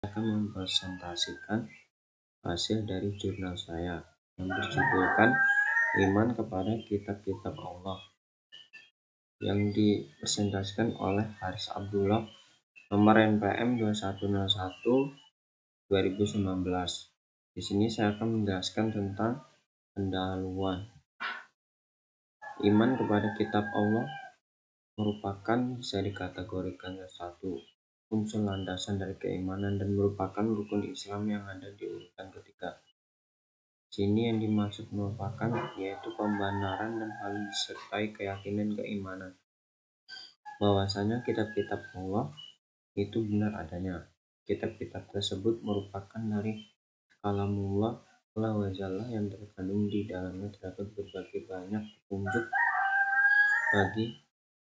Akan mempresentasikan hasil dari jurnal saya yang berjudulkan Iman kepada Kitab-Kitab Allah, yang dipresentasikan oleh Haris Abdullah, nomor NPM 2101/2019. Di sini saya akan menjelaskan tentang pendahuluan. Iman kepada kitab Allah merupakan bisa dikategorikan satu unsur landasan dari keimanan dan merupakan rukun Islam yang ada di urutan ketiga. Sini yang dimaksud merupakan yaitu pembenaran dan hal disertai keyakinan keimanan bahwasanya kitab-kitab Allah itu benar adanya. Kitab-kitab tersebut merupakan dari kalamullah Allah wa Jalla yang terkandung di dalamnya terdapat berbagai banyak petunjuk bagi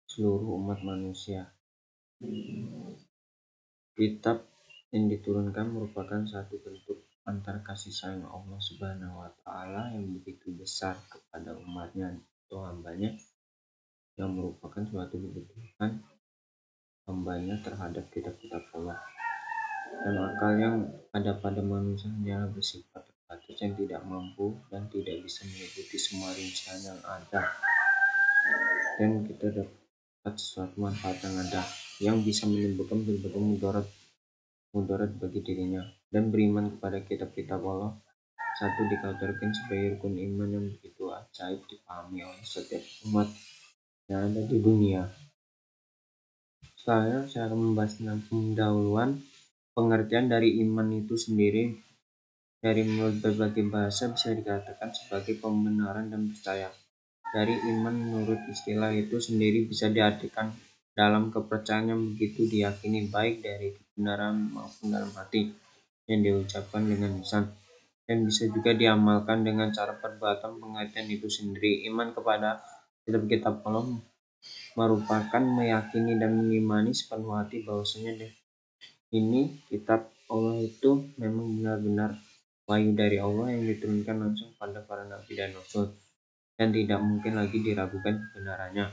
seluruh umat manusia. Kitab yang diturunkan merupakan satu bentuk antar kasih sayang Allah Subhanahu wa Ta'ala yang begitu besar kepada umatnya atau hambanya, yang merupakan suatu kebutuhan hambanya terhadap kitab-kitab Allah. Dan akal yang ada pada manusia hanyalah bersifat terbatas yang tidak mampu dan tidak bisa mengikuti semua rincian yang ada, dan kita dapat sesuatu manfaat yang ada yang bisa menimbulkan berbagai mudarat bagi dirinya. Dan beriman kepada kitab-kitab Allah satu dikategorikan sebagai rukun iman yang begitu ajaib dipahami oleh setiap umat yang ada di dunia. Saya akan membahas tentang pendahuluan. Pengertian dari iman itu sendiri dari menurut berbagai bahasa bisa dikatakan sebagai pembenaran dan percaya. Dari iman menurut istilah itu sendiri bisa diartikan dalam kepercayaan yang begitu diyakini baik dari kebenaran maupun dalam hati yang diucapkan dengan lisan, dan bisa juga diamalkan dengan cara perbuatan. Pengertian itu sendiri iman kepada kitab-kitab Allah merupakan meyakini dan mengimani sepenuh hati bahwasanya ini kitab Allah itu memang benar-benar wahyu dari Allah yang diturunkan langsung pada para nabi dan rasul, dan tidak mungkin lagi diragukan kebenarannya.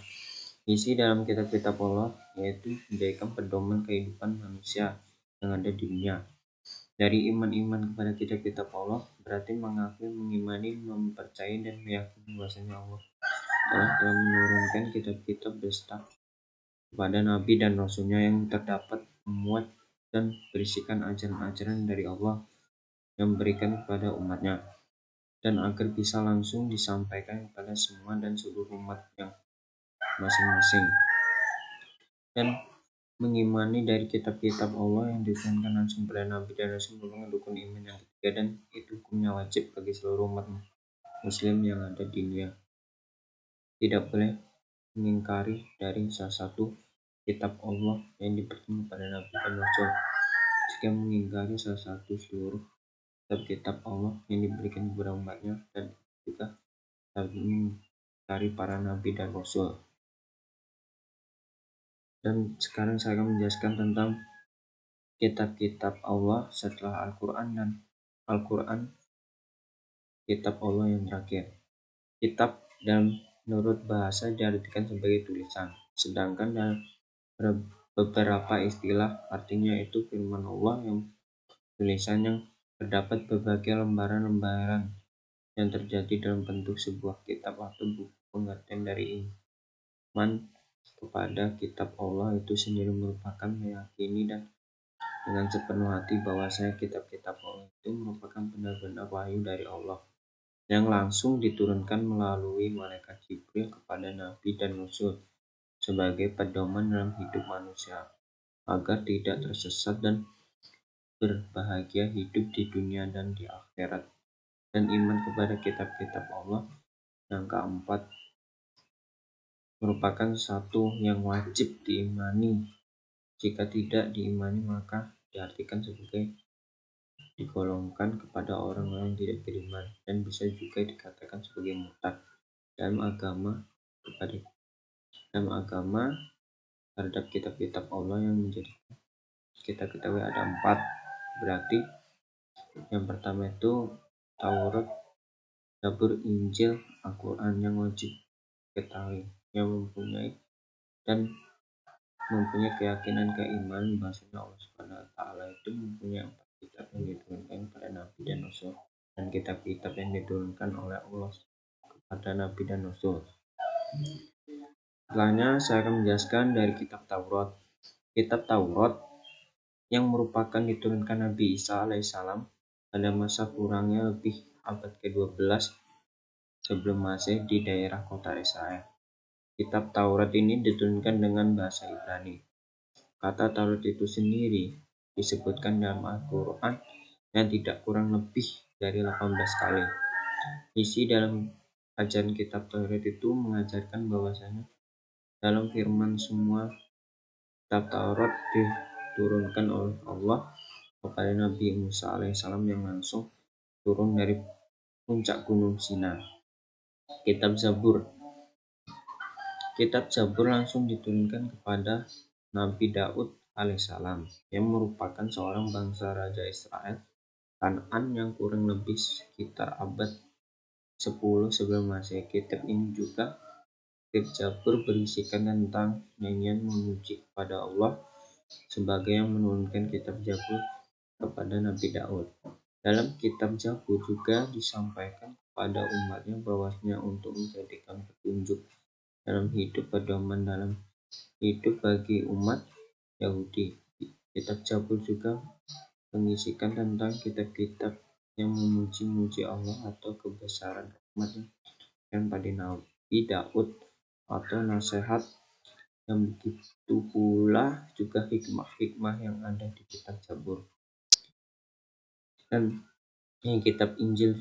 Isi dalam kitab-kitab Allah yaitu menjadikan pedoman kehidupan manusia yang ada di dunia. Dari iman kepada kitab-kitab Allah berarti mengakui, mengimani, mempercayai dan meyakini bahwasanya Allah telah menurunkan kitab-kitab beserta kepada nabi dan rasulnya yang terdapat memuat dan berisikan ajaran-ajaran dari Allah yang berikan kepada umatnya, dan agar bisa langsung disampaikan kepada semua dan seluruh umat yang masing-masing. Dan mengimani dari kitab-kitab Allah yang diturunkan langsung pada nabi dan rasul merupakan rukun iman yang ketiga, dan itu hukumnya wajib bagi seluruh umat muslim yang ada di dunia. Tidak boleh mengingkari dari salah satu kitab Allah yang diberikan pada nabi dan rasul. Jika mengingkari salah satu seluruh kitab Allah yang diberikan kepada umatnya, dan juga dari para nabi dan rasul. Dan sekarang saya akan menjelaskan tentang kitab-kitab Allah setelah Al-Quran, dan Al-Quran kitab Allah yang terakhir. Kitab dan menurut bahasa diartikan sebagai tulisan, sedangkan dalam beberapa istilah artinya itu firman Allah yang tulisan yang terdapat berbagai lembaran-lembaran yang terjadi dalam bentuk sebuah kitab atau buku. Pengertian dari iman kepada kitab Allah itu sendiri merupakan meyakini dan dengan sepenuh hati bahwasanya kitab-kitab Allah itu merupakan benar-benar wahyu dari Allah yang langsung diturunkan melalui malaikat Jibril kepada nabi dan rasul sebagai pedoman dalam hidup manusia agar tidak tersesat dan berbahagia hidup di dunia dan di akhirat. Dan iman kepada kitab-kitab Allah yang keempat merupakan satu yang wajib diimani. Jika tidak diimani maka diartikan sebagai digolongkan kepada orang-orang yang tidak beriman, dan bisa juga dikatakan sebagai murtad dalam agama terhadap kitab-kitab Allah yang menjadi kita ketahui ada 4. Berarti yang pertama itu Taurat, Zabur, Injil, Al-Quran yang wajib diketahui, yang mempunyai dan mempunyai keyakinan keimanan bahwasanya Allah Subhanahu wa taala itu mempunyai 4 kitab yang diturunkan kepada nabi dan rasul, dan kitab-kitab yang diturunkan oleh Allah kepada nabi dan rasul. Setelahnya saya akan menjelaskan dari kitab Taurat. Kitab Taurat yang merupakan diturunkan Nabi Isa alaihissalam pada masa kurangnya lebih abad ke-12 sebelum Masehi di daerah kota Israel. Kitab Taurat ini diturunkan dengan bahasa Ibrani. Kata Taurat itu sendiri disebutkan dalam Al-Quran yang tidak kurang lebih dari 18 kali. Isi dalam ajaran kitab Taurat itu mengajarkan bahwasanya dalam firman semua kitab Taurat diturunkan oleh Allah kepada Nabi Musa alaihissalam yang langsung turun dari puncak gunung Sinai. Kitab Zabur langsung diturunkan kepada Nabi Daud alaihissalam yang merupakan seorang bangsa Raja Israel Kan'an yang kurang lebih sekitar abad 10 sebelum Masehi. Kitab ini juga kitab Zabur berisikan tentang nyanyian memuji kepada Allah sebagai yang menurunkan kitab Zabur kepada Nabi Daud. Dalam kitab Zabur juga disampaikan kepada umatnya bahwasanya untuk menjadikan petunjuk dalam hidup, pedoman dalam hidup bagi umat Yahudi. Kitab Zabur juga mengisikan tentang kitab-kitab yang memuji-muji Allah atau kebesaran rahmat yang pada Nabi Daud atau nasihat, dan begitu pula juga hikmah-hikmah yang ada di kitab Zabur. Dan yang kitab Injil,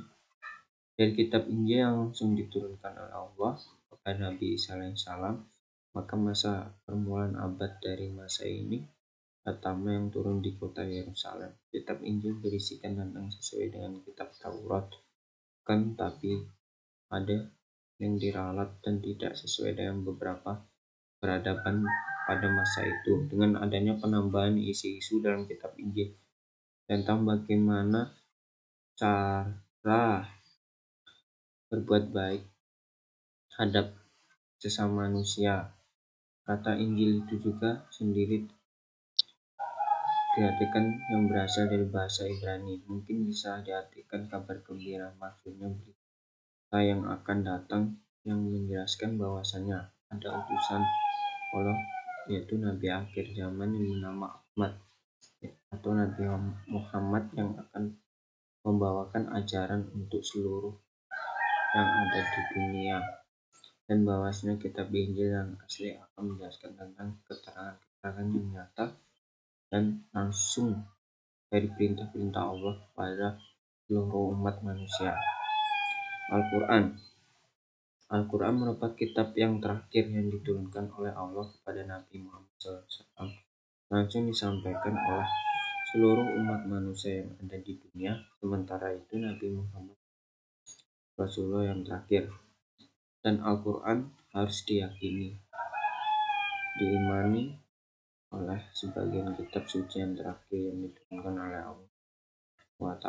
dari kitab Injil yang langsung diturunkan oleh Allah kepada Nabi Isa alaihissalam, maka masa permulaan abad dari masa ini pertama yang turun di kota Yerusalem. Kitab Injil berisikan tentang sesuai dengan kitab Taurat, kan, tapi ada yang diralat dan tidak sesuai dengan beberapa peradaban pada masa itu. Dengan adanya penambahan isi-isu dalam kitab Injil tentang bagaimana cara berbuat baik terhadap sesama manusia. Kata Injil itu juga sendiri diartikan yang berasal dari bahasa Ibrani. Mungkin bisa diartikan kabar gembira, maksudnya berita yang akan datang yang menjelaskan bahwasanya ada utusan Allah, yaitu Nabi akhir zaman yang bernama Ahmad atau Nabi Muhammad yang akan membawakan ajaran untuk seluruh yang ada di dunia, dan bahwasanya kitab Injil yang asli akan menjelaskan tentang keterangan-keterangan yang nyata dan langsung dari perintah-perintah Allah kepada seluruh umat manusia. Al-Quran merupakan kitab yang terakhir yang diturunkan oleh Allah kepada Nabi Muhammad SAW, langsung disampaikan oleh seluruh umat manusia yang ada di dunia. Sementara itu Nabi Muhammad Rasulullah yang terakhir, dan Al-Quran harus diyakini, diimani oleh sebagian kitab suci yang terakhir yang diturunkan oleh Allah SWT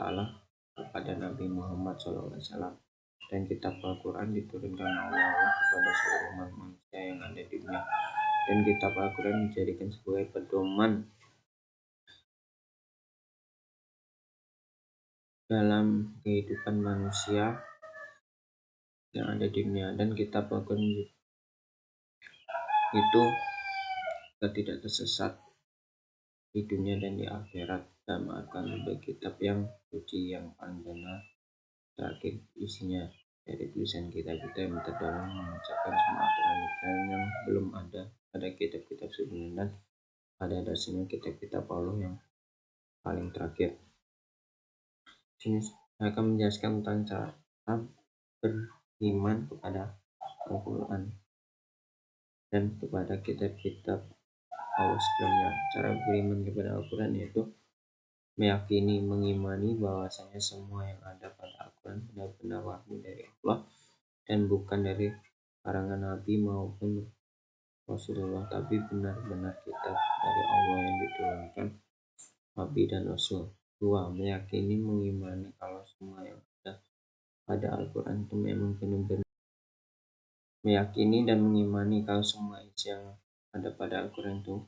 kepada Nabi Muhammad SAW. Dan kitab Al-Quran diturunkan oleh Allah kepada seluruh umat manusia yang ada di dunia, dan kitab Al-Quran dijadikan sebagai pedoman dalam kehidupan manusia yang ada di dunia. Dan kitab Al-Quran itu tidak tersesat di dunia dan di akhirat, dan akan sebagai kitab yang suci yang paling benar terakhir isinya dari tulisan kita-kita yang terdalam mengucapkan semua aturan yang belum ada pada kitab-kitab sebelumnya, dan pada dasarnya kitab-kitab Allah yang paling terakhir. Sini saya akan menjelaskan tentang cara beriman kepada Al-Quran dan kepada kitab-kitab Allah sebelumnya. Cara beriman kepada Al-Quran yaitu meyakini, mengimani bahwasanya semua yang ada pada Al-Quran benar-benar wahyu dari Allah dan bukan dari karangan Nabi maupun Rasulullah, tapi benar-benar kitab dari Allah yang diturunkan Nabi dan Rasul. 2. Meyakini, mengimani kalau semua yang ada pada Al-Quran itu memang benar-benar. Meyakini dan mengimani kalau semua isi yang ada pada Al-Quran itu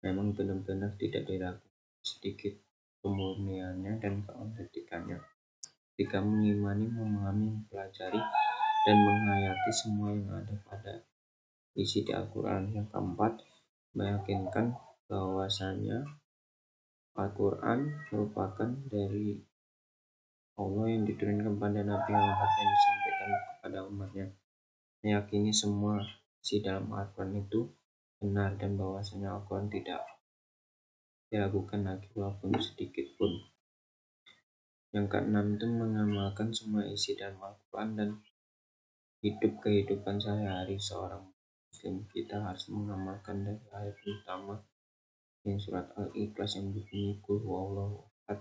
memang benar-benar tidak diragukan sedikit kemurniannya dan keautentikannya. Ketika mengimani, memahami, mempelajari, dan menghayati semua yang ada pada isi di Al-Quran. Yang keempat, meyakinkan bahwasanya Al-Quran merupakan dari Allah yang diturunkan pada Nabi Muhammad yang disampaikan kepada umatnya. Meyakini semua isi dalam Al-Quran itu benar dan bahwasanya Al-Quran tidak diragukan lagi walaupun sedikit pun. Yang keenam itu mengamalkan semua isi dalam Al-Quran dan hidup kehidupan sehari-hari seorang Muslim. Kita harus mengamalkan dari ayat utama yang surat Al-Ikhlas yang berbunyi Qul huwallahu ahad.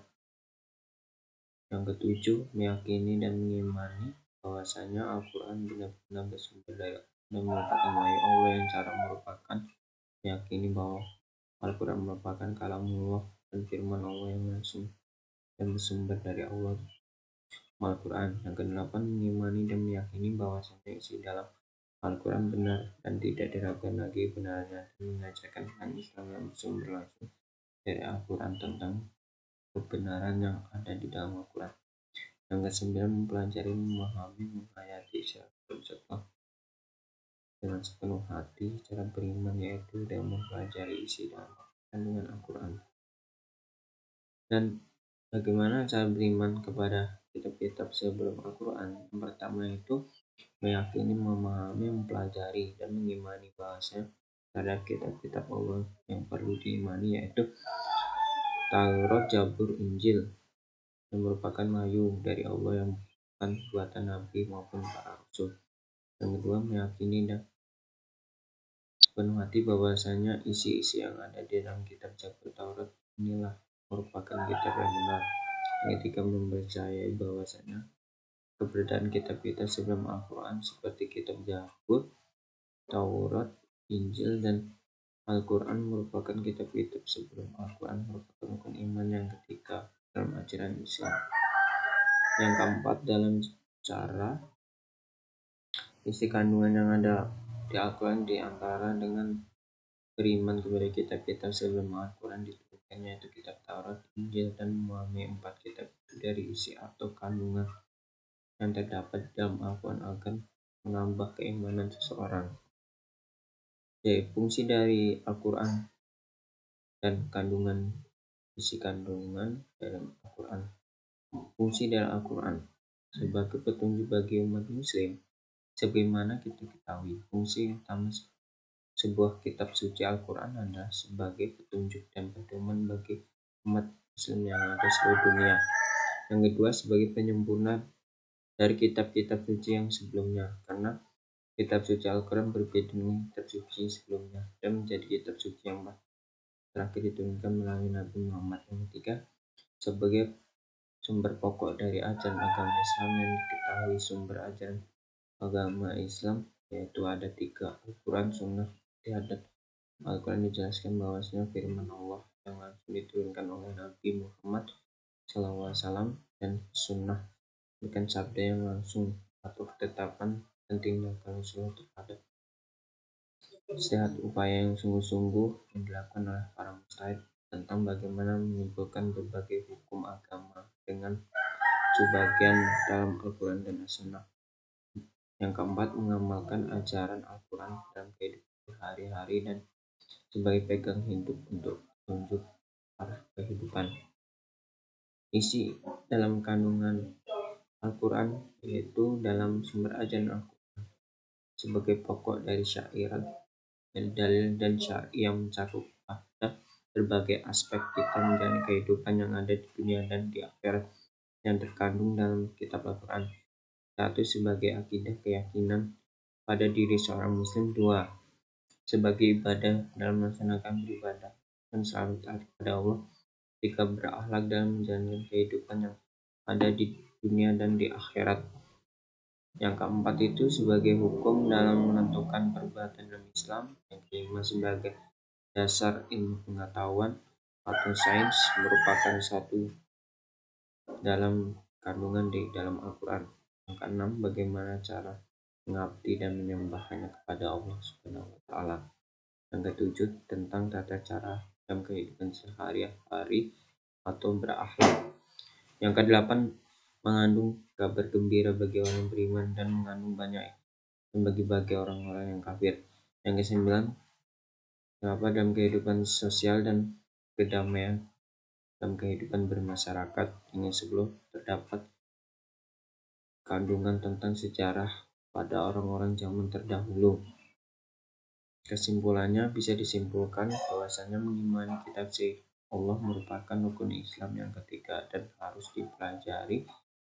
Yang ketujuh, meyakini dan mengimani bahwasanya Al-Quran benar-benar bersumber dari dan merupakan wahyu Allah yang cara merupakan meyakini bahwa Al-Quran merupakan kalamullah dan firman Allah yang langsung dan bersumber dari Allah Al-Quran. Yang kedelapan, mengimani dan meyakini bahwasanya isi dalam Al-Quran benar dan tidak diragukan lagi benarnya dan mengajarkan tentang Islam yang bersumber langsung dari Al-Quran tentang kebenaran yang ada di dalam Al-Quran. Yang kesembilan, mempelajari, memahami, menghayati serta dengan sepenuh hati cara beriman, yaitu dengan mempelajari isi dalam kandungan Al-Quran. Dan bagaimana cara beriman kepada kitab-kitab sebelum Al-Quran? Yang pertama itu meyakini, memahami, mempelajari, dan mengimani bahasa terhadap kitab-kitab Allah yang perlu diimani, yaitu Taurat, Zabur, Injil, yang merupakan wahyu dari Allah yang bukan buatan Nabi maupun para rasul. Yang kedua, meyakini dan sepenuh hati bahwasanya isi-isi yang ada di dalam kitab Zabur, Taurat inilah merupakan kitab yang benar. Yang ketiga, mempercayai bahwasanya keberadaan kitab-kitab sebelum Al-Quran seperti kitab Zabur, Taurat, Injil, dan Al-Quran merupakan kitab-kitab sebelum Al-Quran merupakan rukun iman yang ketiga dalam ajaran Islam. Yang keempat, dalam cara isi kandungan yang ada di Al-Quran di antara dengan beriman kepada kitab-kitab sebelum Al-Quran diturunkan, yaitu kitab Taurat, Injil, dan memahami empat kitab itu dari isi atau kandungan yang terdapat dalam Al-Quran akan menambah keimanan seseorang. Jadi fungsi dari Al-Quran dan isi kandungan dalam Al-Quran. Fungsi dari Al-Quran sebagai petunjuk bagi umat muslim. Sebagaimana kita ketahui, fungsi utama sebuah kitab suci Al-Quran adalah sebagai petunjuk dan pedoman bagi umat muslim yang ada seluruh dunia. Yang kedua, sebagai penyempurna dari kitab-kitab suci yang sebelumnya, karena kitab suci Al-Quran berbeda dengan kitab suci sebelumnya dan menjadi kitab suci yang terakhir diturunkan melalui Nabi Muhammad. Yang ketiga, sebagai sumber pokok dari ajaran agama Islam yang diketahui sumber ajaran agama Islam yaitu ada tiga, Al-Quran, Sunnah, Istiadat. Al-Quran dijelaskan bahwasanya firman Allah yang langsung diturunkan oleh Nabi Muhammad SAW, dan Sunnah bukan sabda yang langsung atau ketetapan dan tindakan Rasulullah terhadap sehat upaya yang sungguh-sungguh yang dilakukan oleh para mujtahid tentang bagaimana menyimpulkan berbagai hukum agama dengan sebagian dalam Al-Quran dan As-Sunnah. Yang keempat, mengamalkan ajaran Al-Quran dalam kehidupan sehari-hari dan sebagai pegang hidup untuk petunjuk arah kehidupan. Isi dalam kandungan Al-Quran yaitu dalam sumber ajaran Al-Quran sebagai pokok dari syariat dan dalil dan syar'i yang mencakup pada berbagai aspek kita menjalani kehidupan yang ada di dunia dan di akhirat yang terkandung dalam kitab Al-Quran. Satu, sebagai akidah keyakinan pada diri seorang muslim. Dua, sebagai ibadah dalam melaksanakan beribadah dan selalu taat kepada Allah. Tiga, berakhlak dalam menjalani kehidupan yang ada di dunia dan di akhirat. Yang keempat itu sebagai hukum dalam menentukan perbuatan dalam Islam. Yang kelima, sebagai dasar ilmu pengetahuan atau sains merupakan satu dalam kandungan di dalam Al-Quran. Yang keenam, bagaimana cara mengabdi dan menyembah hanya kepada Allah Subhanahu wa Ta'ala. Yang ketujuh, tentang tata cara dalam kehidupan sehari-hari atau berakhlak. Yang kedelapan, mengandung kabar gembira bagi orang beriman dan mengandung banyak dan bagi orang-orang yang kafir. Yang kesembilan, dalam kehidupan sosial dan kedamaian dalam kehidupan bermasyarakat. Yang ke-10, terdapat kandungan tentang sejarah pada orang-orang zaman terdahulu. Kesimpulannya, bisa disimpulkan bahwasanya mengimani kitab Allah merupakan rukun Islam yang ketiga dan harus dipelajari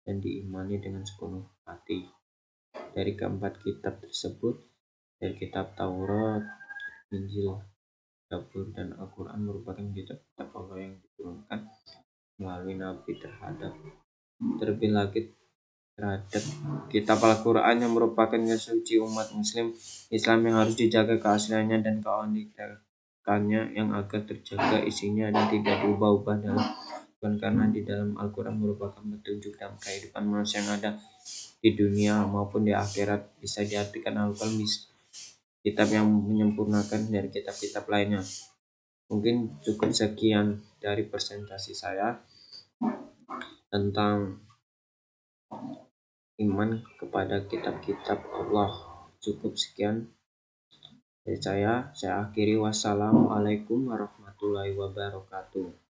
dan diimani dengan sepenuh hati. Dari keempat kitab tersebut, dari kitab Taurat, Injil, Zabur, dan Al-Quran merupakan kitab-kitab Allah yang diturunkan melalui Nabi terlebih lagi terhadap kitab Al-Quran yang merupakan suci umat Muslim Islam yang harus dijaga keasliannya dan keunikannya yang agar terjaga isinya dan tidak diubah-ubah karena di dalam Al-Quran merupakan petunjuk dalam kehidupan manusia yang ada di dunia maupun di akhirat. Bisa diartikan Al-Quran kitab yang menyempurnakan dari kitab-kitab lainnya. Mungkin cukup sekian dari presentasi saya tentang iman kepada kitab-kitab Allah. Cukup sekian dari saya akhiri. Wassalamualaikum warahmatullahi wabarakatuh.